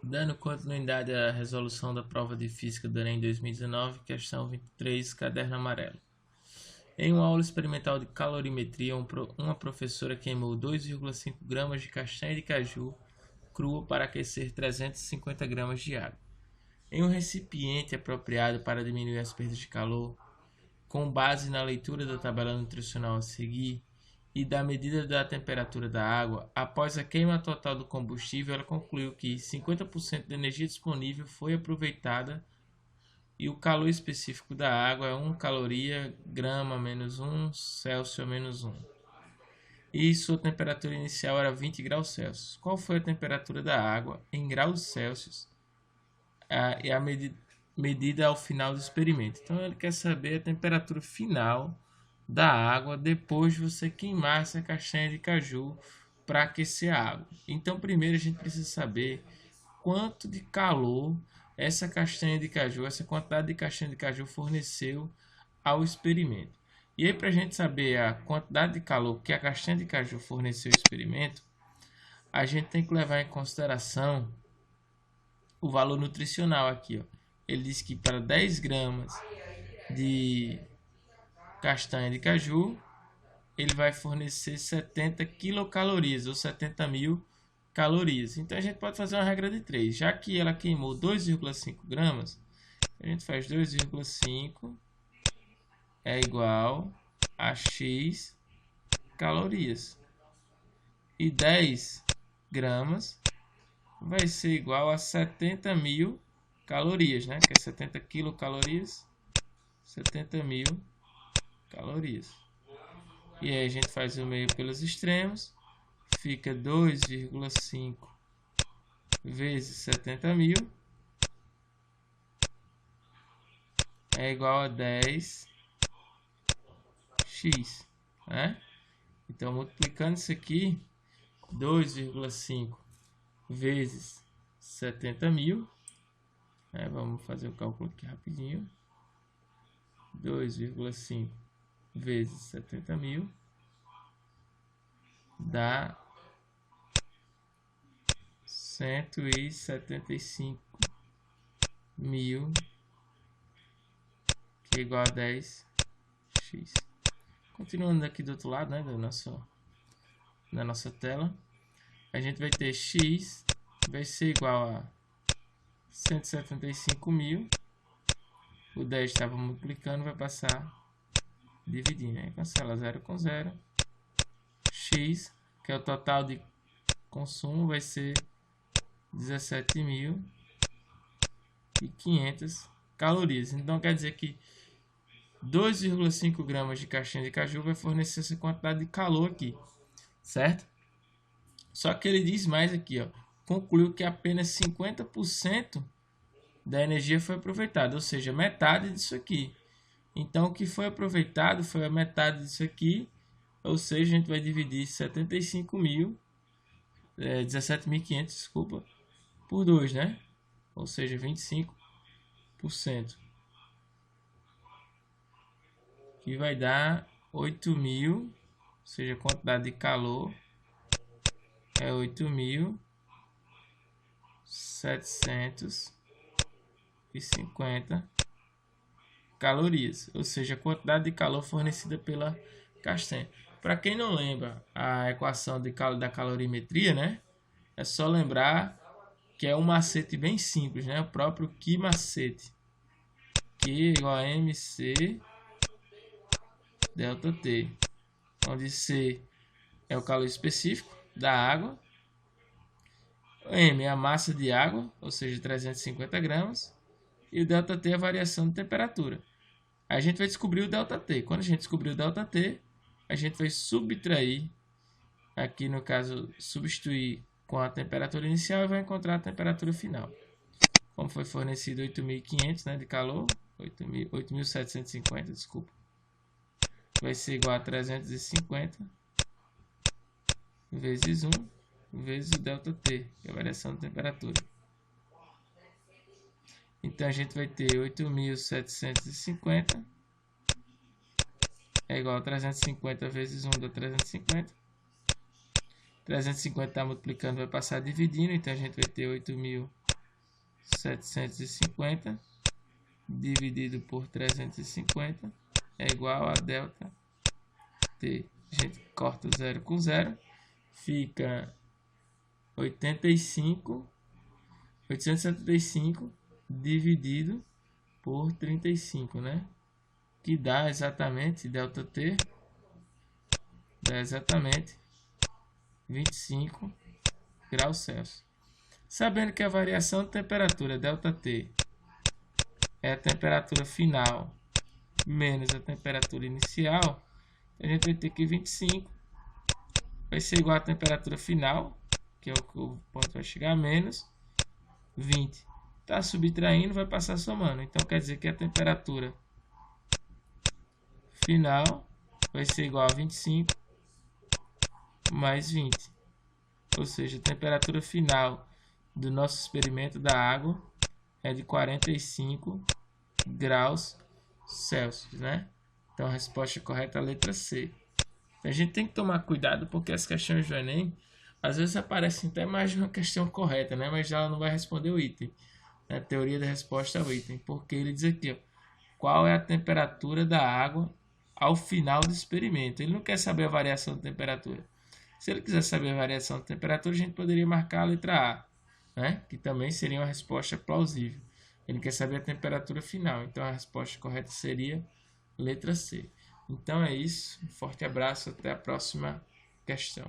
Dando continuidade à resolução da prova de Física do Enem 2019, questão 23, caderno amarelo. Em uma aula experimental de calorimetria, uma professora queimou 2,5 gramas de castanha de caju crua para aquecer 350 gramas de água. Em um recipiente apropriado para diminuir as perdas de calor, com base na leitura da tabela nutricional a seguir e da medida da temperatura da água, após a queima total do combustível, ela concluiu que 50% da energia disponível foi aproveitada e o calor específico da água é 1 caloria, grama menos 1, Celsius menos 1. E sua temperatura inicial era 20 graus Celsius. Qual foi a temperatura da água em graus Celsius e a medida ao final do experimento? Então ele quer saber a temperatura final da água depois de você queimar essa castanha de caju para aquecer a água. Então primeiro a gente precisa saber quanto de calor essa castanha de caju, essa quantidade de castanha de caju forneceu ao experimento. E aí, para a gente saber a quantidade de calor que a castanha de caju forneceu ao experimento, a gente tem que levar em consideração o valor nutricional aqui. Ó. Ele diz que para 10 gramas de castanha de caju, ele vai fornecer 70 quilocalorias, ou 70 mil calorias. Então a gente pode fazer uma regra de 3. Já que ela queimou 2,5 gramas, a gente faz 2,5 é igual a X calorias. E 10 gramas vai ser igual a 70 mil calorias, né? Que é 70 quilocalorias, 70 mil calorias. E aí a gente faz o meio pelos extremos, fica 2,5 vezes 70 mil é igual a 10x, né? Então, multiplicando isso aqui, 2,5 vezes 70 mil, né? Vamos fazer o cálculo aqui rapidinho, 2,5 vezes 70 mil dá 175 mil, que é igual a 10x. Continuando aqui do outro lado, né, da nossa tela, a gente vai ter x vai ser igual a 175 mil, o 10 estava multiplicando, vai passar dividindo, né? Cancela 0 com 0, x, que é o total de consumo, vai ser 17.500 calorias. Então quer dizer que 2,5 gramas de castanha de caju vai fornecer essa quantidade de calor aqui, certo? Só que ele diz mais aqui, ó, concluiu que apenas 50% da energia foi aproveitada, ou seja, metade disso aqui. Então o que foi aproveitado foi a metade disso aqui, ou seja, a gente vai dividir 17.500, desculpa, por 2, né? Ou seja, 25%. Que vai dar 8.000, ou seja, a quantidade de calor é 8.750 calorias, ou seja, a quantidade de calor fornecida pela castanha. Para quem não lembra a equação da calorimetria, né? É só lembrar que é um macete bem simples, né? O próprio Q macete. Q igual a MC delta T, onde C é o calor específico da água, M é a massa de água, ou seja, 350 gramas, e o delta T é a variação de temperatura. A gente vai descobrir o delta T. Quando a gente descobrir o delta T, a gente vai subtrair, aqui no caso, substituir com a temperatura inicial e vai encontrar a temperatura final. Como foi fornecido 8.500, né, de calor, 8.750, desculpa, vai ser igual a 350 vezes 1 vezes o delta T, que é a variação de temperatura. Então a gente vai ter 8.750 é igual a 350 vezes 1 dá 350. 350 está multiplicando, vai passar dividindo, então a gente vai ter 8.000 750 dividido por 350 é igual a delta T. A gente corta o 0 com 0, fica 875 dividido por 35, né? Que dá exatamente, delta T, dá exatamente 25 graus Celsius. Sabendo que a variação de temperatura, delta T, é a temperatura final menos a temperatura inicial, a gente vai ter que 25 vai ser igual à temperatura final, que é o que o ponto vai chegar, menos 20. Está subtraindo, vai passar somando. Então, quer dizer que a temperatura final vai ser igual a 25 mais 20. Ou seja, a temperatura final do nosso experimento da água é de 45 graus Celsius, né? Então, a resposta correta é a letra C. A gente tem que tomar cuidado porque as questões do Enem, às vezes aparecem até mais de uma questão correta, né? Mas ela não vai responder o item. A teoria da resposta é o item, porque ele diz aqui, ó, qual é a temperatura da água ao final do experimento. Ele não quer saber a variação de temperatura. Se ele quiser saber a variação de temperatura, a gente poderia marcar a letra A, né? Que também seria uma resposta plausível. Ele quer saber a temperatura final, então a resposta correta seria letra C. Então é isso, um forte abraço, até a próxima questão.